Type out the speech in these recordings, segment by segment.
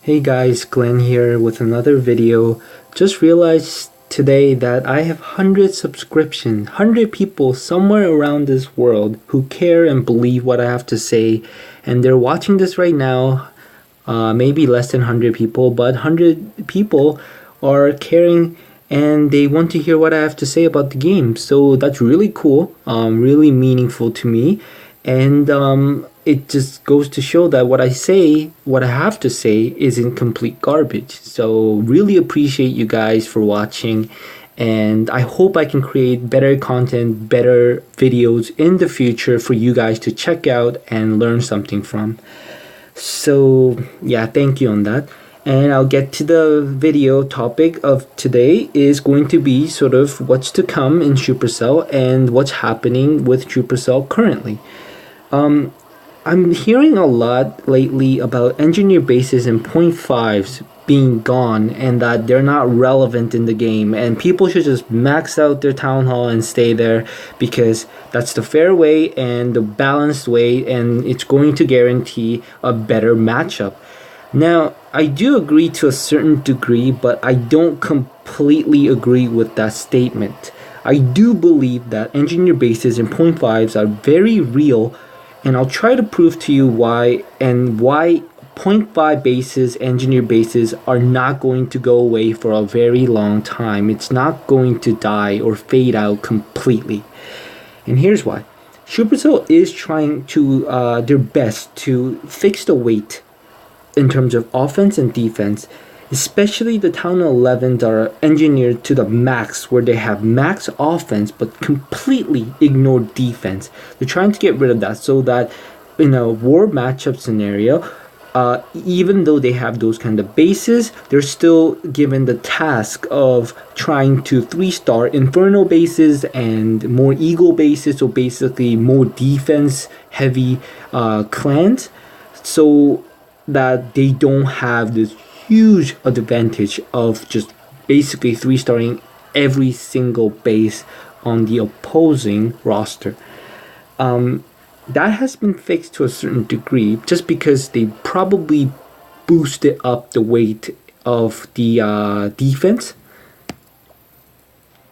Hey guys, Glenn here with another video. Just realized today that I have 100 subscriptions, 100 people somewhere around this world who care and believe what I have to say, and they're watching this right now. Maybe less than 100 people, but 100 people are caring and they want to hear what I have to say about the game. So that's really cool, really meaningful to me. And it just goes to show that what I say, what I have to say, isn't complete garbage. So, really appreciate you guys for watching. And I hope I can create better content, better videos in the future for you guys to check out and learn something from. So, yeah, thank you on that. And I'll get to the video topic of today is going to be sort of what's to come in Supercell and what's happening with Supercell currently. I'm hearing a lot lately about engineer bases and point fives being gone and that they're not relevant in the game and people should just max out their town hall and stay there because that's the fair way and the balanced way and it's going to guarantee a better matchup. Now, I do agree to a certain degree, but I don't completely agree with that statement. I do believe that engineer bases and point fives are very real, and I'll try to prove to you why and why point 0.5 bases, engineer bases, are not going to go away for a very long time. It's not going to die or fade out completely. And here's why. Supercell is trying to their best to fix the weight in terms of offense and defense, especially the Town 11s are engineered to the max, where they have max offense but completely ignore defense. They're trying to get rid of that so that in a war matchup scenario, even though they have those kind of bases, they're still given the task of trying to 3-star Inferno bases and more Eagle bases, so basically more defense heavy clans, so that they don't have this huge advantage of just basically 3-starring every single base on the opposing roster. That has been fixed to a certain degree just because they probably boosted up the weight of the defense.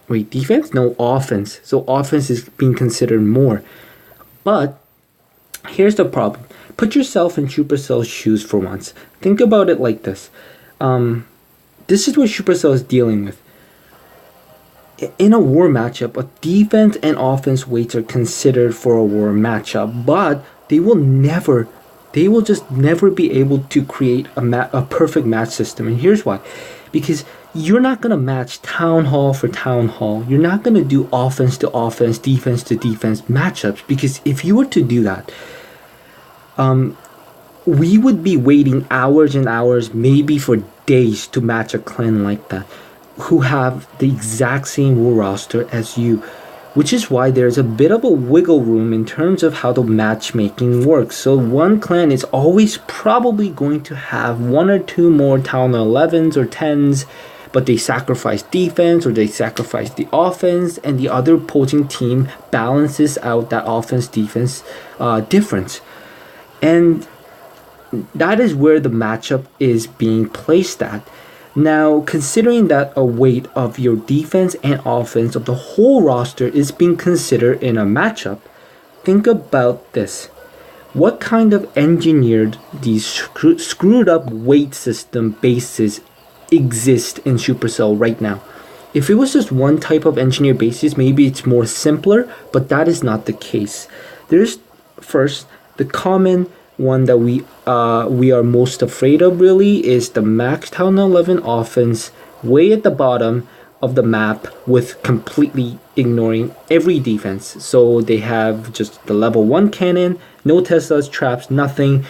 Wait, defense? No, offense. So offense is being considered more. But here's the problem. Put yourself in Supercell's shoes for once. Think about it like this. This is what Supercell is dealing with. In a war matchup, a defense and offense weights are considered for a war matchup, but they will just never be able to create a perfect match system. And here's why. Because you're not going to match town hall for town hall. You're not going to do offense to offense, defense to defense matchups. Because if you were to do that, we would be waiting hours and hours, maybe for days, to match a clan like that, who have the exact same war roster as you, which is why there's a bit of a wiggle room in terms of how the matchmaking works. So one clan is always probably going to have one or two more Town 11s or 10s, but they sacrifice defense or they sacrifice the offense, and the other opposing team balances out that offense-defense difference. And that is where the matchup is being placed at. Now, considering that a weight of your defense and offense of the whole roster is being considered in a matchup, think about this. What kind of engineered these screwed up weight system bases exist in Supercell right now? If it was just one type of engineer bases, maybe it's more simpler, but that is not the case. There's first the common one that we are most afraid of really is the max Town 11 offense way at the bottom of the map with completely ignoring every defense. So they have just the level 1 cannon, no Teslas, traps, nothing,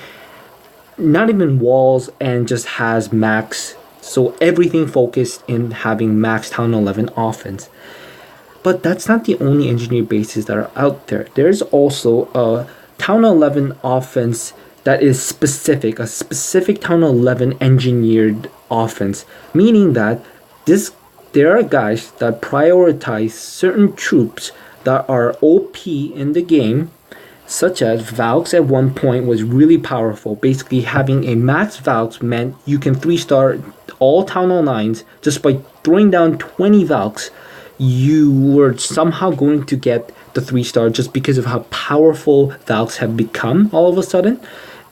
not even walls, and just has max. So everything focused in having max Town 11 offense. But that's not the only engineer bases that are out there. There's also a Town 11 offense that is specific, a specific Town 11 engineered offense, meaning that there are guys that prioritize certain troops that are OP in the game, such as Valks at one point was really powerful. Basically, having a max Valks meant you can 3-star all Town Hall 9s just by throwing down 20 Valks. You were somehow going to get the 3-star just because of how powerful Valks have become all of a sudden.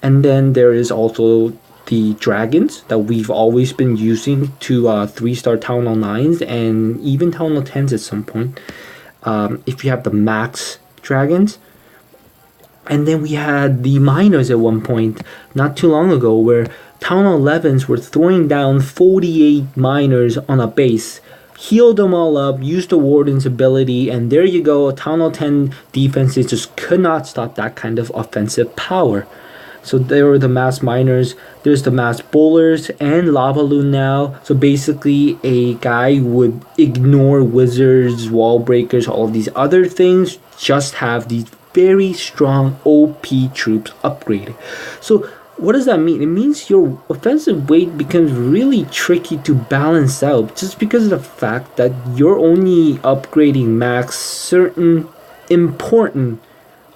And then there is also the dragons that we've always been using to 3-star Town Hall 9s and even Town Hall 10s at some point. If you have the max dragons. And then we had the miners at one point, not too long ago, where Town Hall 11s were throwing down 48 miners on a base. Heal them all up, use the Warden's ability, and there you go. Town Hall 10 defenses just could not stop that kind of offensive power. So there were the mass miners, there's the mass bowlers, and Lava Loon now. So basically a guy would ignore wizards, wall breakers, all of these other things, just have these very strong OP troops upgraded. So what does that mean? It means your offensive weight becomes really tricky to balance out just because of the fact that you're only upgrading max certain important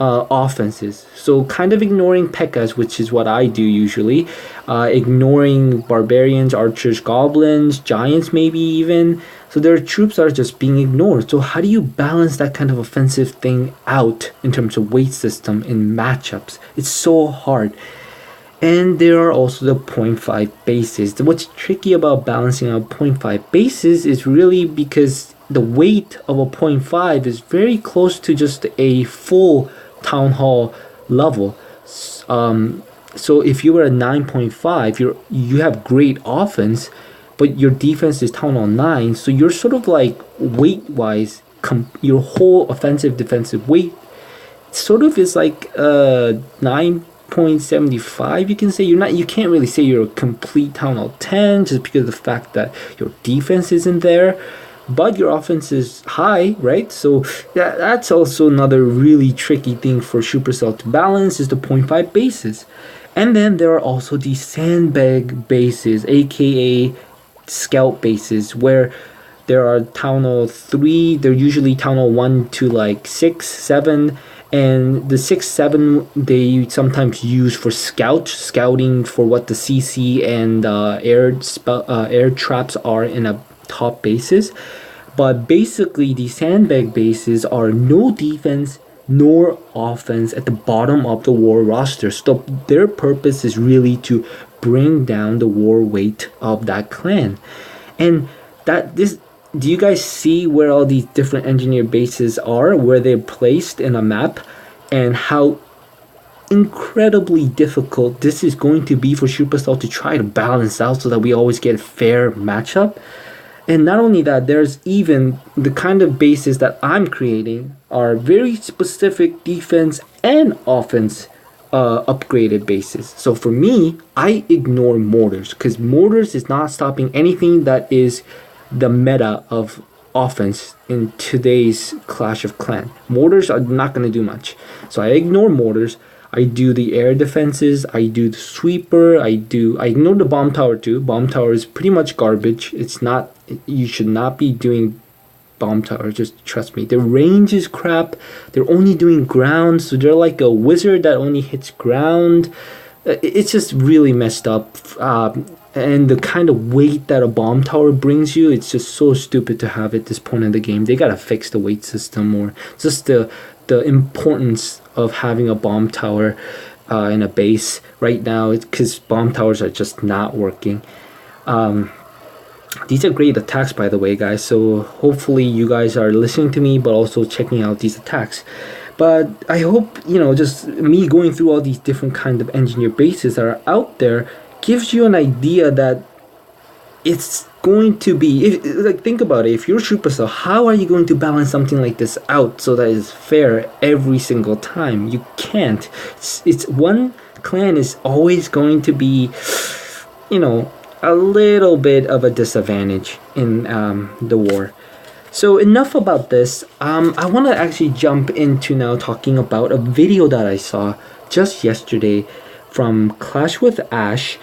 offenses. So kind of ignoring P.E.K.K.A.s, which is what I do usually, ignoring barbarians, archers, goblins, giants maybe even. So there are troops that are just being ignored. So how do you balance that kind of offensive thing out in terms of weight system in matchups? It's so hard. And there are also the 0.5 bases. What's tricky about balancing out 0.5 bases is really because the weight of a 0.5 is very close to just a full Town Hall level. So if you were a 9.5, you have great offense, but your defense is Town Hall 9, so you're sort of like weight-wise, your whole offensive defensive weight sort of is like 9.75. You can say you can't really say you're a complete Town Hall 10 just because of the fact that your defense isn't there. But your offense is high, right? So that's also another really tricky thing for Supercell to balance is the 0.5 bases. And then there are also the sandbag bases, aka scout bases, where there are Town Hall 3, they're usually Town Hall 1 to like 6, 7, and the 6, 7 they sometimes use for scouting for what the CC and air traps are in a top bases. But basically the sandbag bases are no defense nor offense at the bottom of the war roster. So their purpose is really to bring down the war weight of that clan. And do you guys see where all these different engineer bases are, where they're placed in a map, and how incredibly difficult this is going to be for Supercell to try to balance out so that we always get a fair matchup? And not only that, there's even the kind of bases that I'm creating are very specific defense and offense upgraded bases. So for me, I ignore mortars because mortars is not stopping anything that is the meta of offense in today's Clash of Clans. Mortars are not going to do much. So I ignore mortars. I do the air defenses, I do the sweeper, I ignore the bomb tower too. Bomb tower is pretty much garbage. You should not be doing bomb tower, just trust me. Their range is crap. They're only doing ground, so they're like a wizard that only hits ground. It's just really messed up. And the kind of weight that a bomb tower brings you, it's just so stupid to have at this point in the game. They gotta fix the weight system, or just the importance of having a bomb tower in a base right now, because bomb towers are just not working. These are great attacks, by the way, guys, so hopefully you guys are listening to me but also checking out these attacks. But I hope, just me going through all these different kind of engineer bases that are out there gives you an idea that it's going to be, think about it, if you're Supercell, how are you going to balance something like this out so that it's fair every single time? You can't. It's one clan is always going to be, a little bit of a disadvantage in the war. So enough about this. I want to actually jump into now talking about a video that I saw just yesterday from Clash with Ash.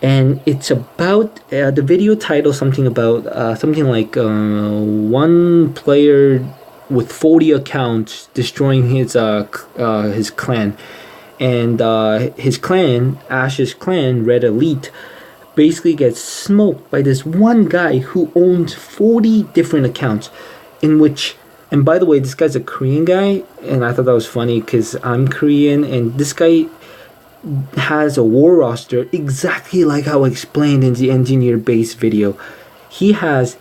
And it's about the video title something like one player with 40 accounts, destroying his clan. And his clan, Ash's clan, Red Elite, basically gets smoked by this one guy who owns 40 different accounts, in which, and by the way, this guy's a Korean guy, and I thought that was funny because I'm Korean, and this guy has a war roster exactly like how I explained in the engineer base video. He has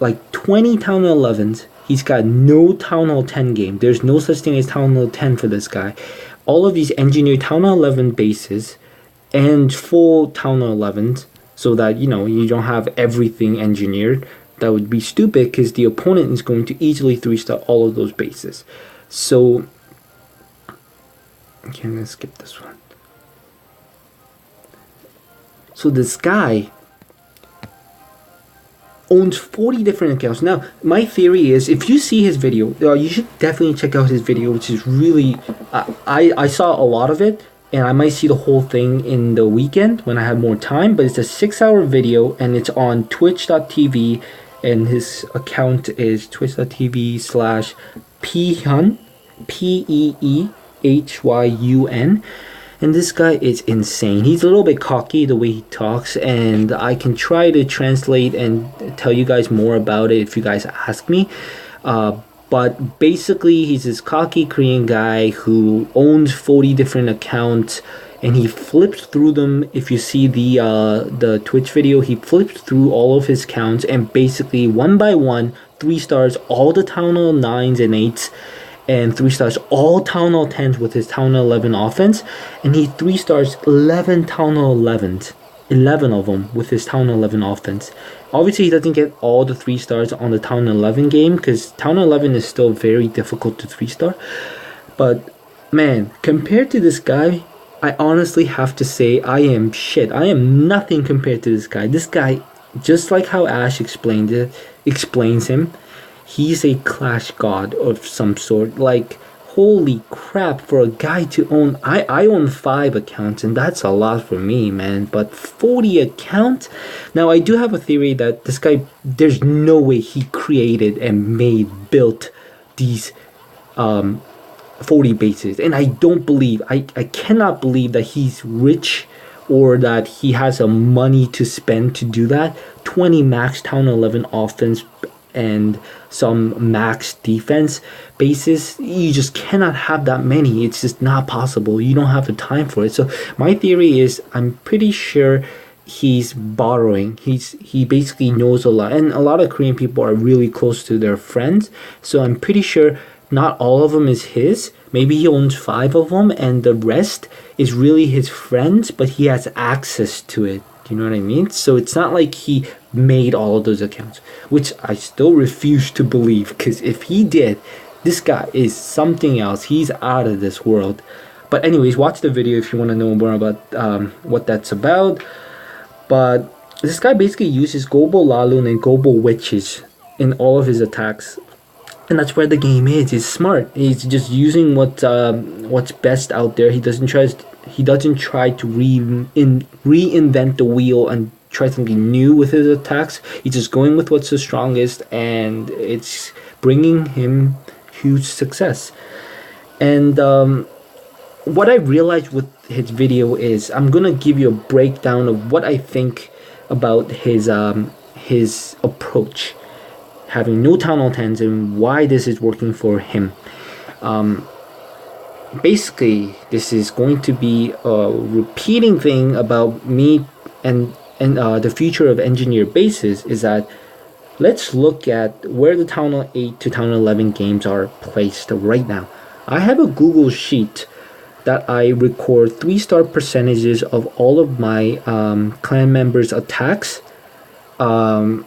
like 20 Town Hall 11s. He's got no Town Hall 10 game. There's no such thing as Town Hall 10 for this guy. All of these engineered Town Hall 11 bases and full Town Hall 11s, so that, you know, you don't have everything engineered. That would be stupid because the opponent is going to easily 3-star all of those bases. So, okay, I'm gonna skip this one. So this guy owns 40 different accounts. Now, my theory is, if you see his video, you should definitely check out his video, which is really, I saw a lot of it, and I might see the whole thing in the weekend when I have more time, but it's a 6-hour video, and it's on twitch.tv, and his account is twitch.tv/Peehun, Peehyn, and this guy is insane. He's a little bit cocky the way he talks, and I can try to translate and tell you guys more about it if you guys ask me. But basically, he's this cocky Korean guy who owns 40 different accounts, and he flips through them. If you see the Twitch video, he flips through all of his accounts and basically one by one 3-stars all the Town Hall 9s and 8s, and 3-stars all Town Hall 10s with his Town Hall 11 offense, and he 3-stars 11 Town Hall 11s, 11 of them with his Town Hall 11 offense. Obviously, he doesn't get all the 3-stars on the Town Hall 11 game because Town Hall 11 is still very difficult to 3-star. But man, compared to this guy, I honestly have to say I am shit. I am nothing compared to this guy. This guy, just like how Ash explains him, he's a Clash god of some sort. Like, holy crap, for a guy to own, I own 5 accounts, and that's a lot for me, man. But 40 accounts? Now, I do have a theory that this guy, there's no way he created and built these 40 bases, and I don't believe, I cannot believe that he's rich or that he has a money to spend to do that. 20 max Town 11 offense and some max defense bases, you just cannot have that many. It's just not possible. You don't have the time for it. So my theory is, I'm pretty sure he's borrowing. He basically knows a lot, and a lot of Korean people are really close to their friends, so I'm pretty sure not all of them is his. Maybe he owns 5 of them, and the rest is really his friends, but he has access to it. You know what I mean? So it's not like he made all of those accounts, which I still refuse to believe, because if he did, this guy is something else. He's out of this world. But anyways, watch the video if you want to know more about what that's about. But this guy basically uses Gobo Lalun and Gobo Witches in all of his attacks. And that's where the game is. He's smart. He's just using what's best out there. He doesn't try to reinvent the wheel and try something new with his attacks. He's just going with what's the strongest, and it's bringing him huge success. And what I realized with his video is, I'm gonna give you a breakdown of what I think about his approach, having no Town Hall 10s, and why this is working for him. Basically, this is going to be a repeating thing about me and the future of engineer bases, is that let's look at where the Town Hall 8 to Town Hall 11 games are placed right now. I have a Google Sheet that I record 3-star percentages of all of my clan members' attacks. And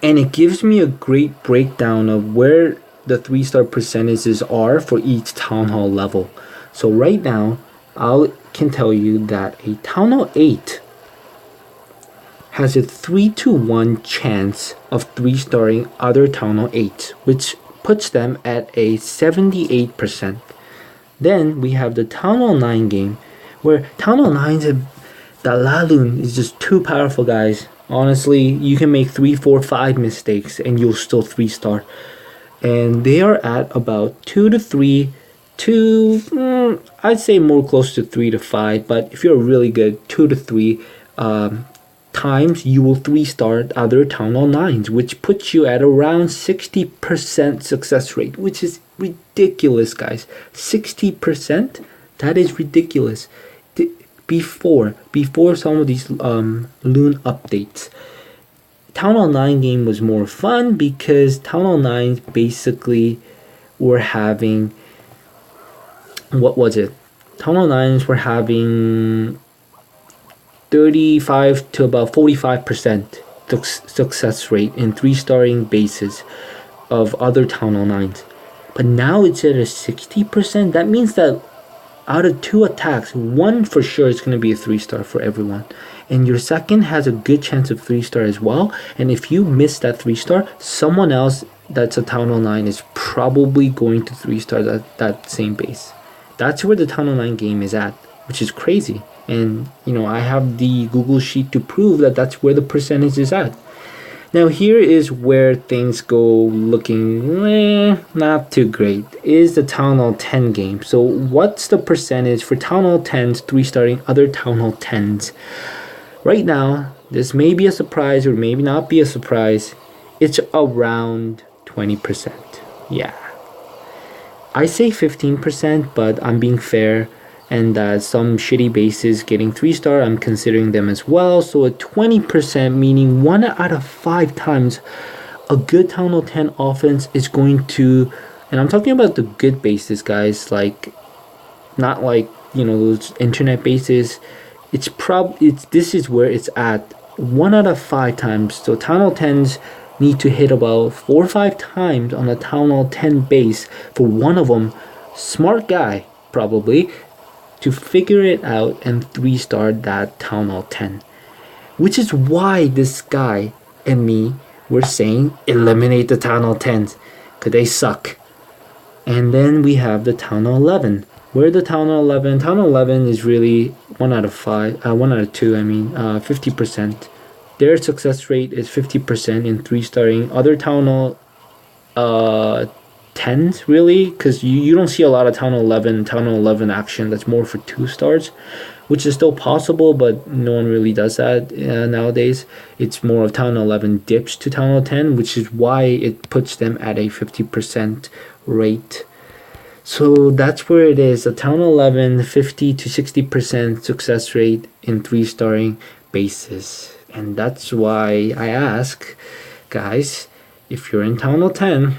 it gives me a great breakdown of where the 3-star percentages are for each Town Hall level. So right now, I can tell you that a Town Hall 8 has a 3-to-1 chance of 3-starring other Town Hall 8s, which puts them at a 78%. Then we have the Town Hall 9 game, where Town Hall 9's the Lalun is just too powerful, guys. Honestly, you can make 3, 4, 5 mistakes and you'll still 3-star. and they are at about 2 to 3 to I'd say more close to 3 to 5, but if you're really good, 2 to 3 times you will 3-star other Town Hall 9s, which puts you at around 60% success rate, which is ridiculous, guys. 60%? That is ridiculous. Before some of these Loon updates, Town Hall 9 game was more fun because Town Hall 9s basically were having, what was it? Town Hall 9s were having 35 to about 45% success rate in 3-starring bases of other Town Hall 9s. But now it's at a 60%. That means that out of 2 attacks, 1 for sure is going to be a 3-star for everyone. And your second has a good chance of 3-star as well. And if you miss that 3-star, someone else that's a Town Hall 9 is probably going to 3-star that same base. That's where the Town Hall 9 game is at, which is crazy. And, I have the Google Sheet to prove that that's where the percentage is at. Now, here is where things go looking not too great, is the Town Hall 10 game. So what's the percentage for Town Hall 10s 3-starring other Town Hall 10s? Right now, this may be a surprise or maybe not be a surprise. It's around 20%. Yeah. I say 15%, but I'm being fair. And some shitty bases getting 3-star, I'm considering them as well. So a 20%, meaning 1 out of 5 times a good Town Hall 10 offense is going to, and I'm talking about the good bases, guys, like not like those internet bases. This is where it's at. 1 out of 5 times. So Town Hall 10s need to hit about 4 or 5 times on a Town Hall 10 base for one of them, smart guy probably, to figure it out and 3-star that Town Hall 10. Which is why this guy and me were saying eliminate the Town Hall 10s, because they suck. And then we have the Town Hall 11. Where the Town Hall 11? Town Hall 11 is really 1 out of 5, 1 out of 2, 50%. Their success rate is 50% in 3-starring other Town Hall 10s, really, because you don't see a lot of Town Hall 11 action that's more for 2 stars, which is still possible, but no one really does that nowadays. It's more of Town Hall 11 dips to Town Hall 10, which is why it puts them at a 50% rate. So that's where it is. A Town Hall 11, 50 to 60% success rate in 3-starring bases. And that's why I ask, guys, if you're in Town Hall 10,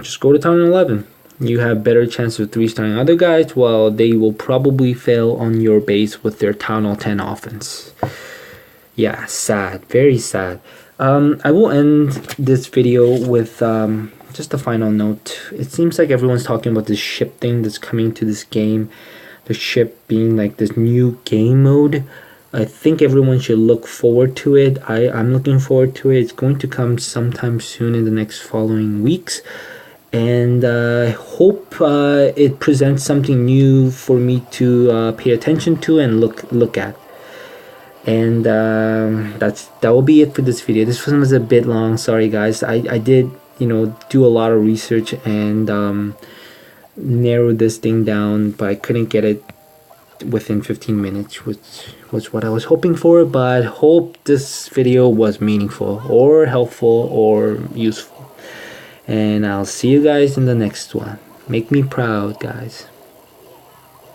just go to Town Hall 11. You have better chance of 3-starring other guys, while they will probably fail on your base with their Town Hall 10 offense. Yeah, sad. Very sad. I will end this video with just a final note. It seems like everyone's talking about this ship thing that's coming to this game. The ship being like this new game mode. I think everyone should look forward to it. I'm looking forward to it. It's going to come sometime soon in the next following weeks. And I hope it presents something new for me to pay attention to and look at. And that will be it for this video. This one was a bit long. Sorry, guys. I did do a lot of research and narrow this thing down, but I couldn't get it within 15 minutes, which was what I was hoping for. But hope this video was meaningful or helpful or useful. And I'll see you guys in the next one. Make me proud, guys.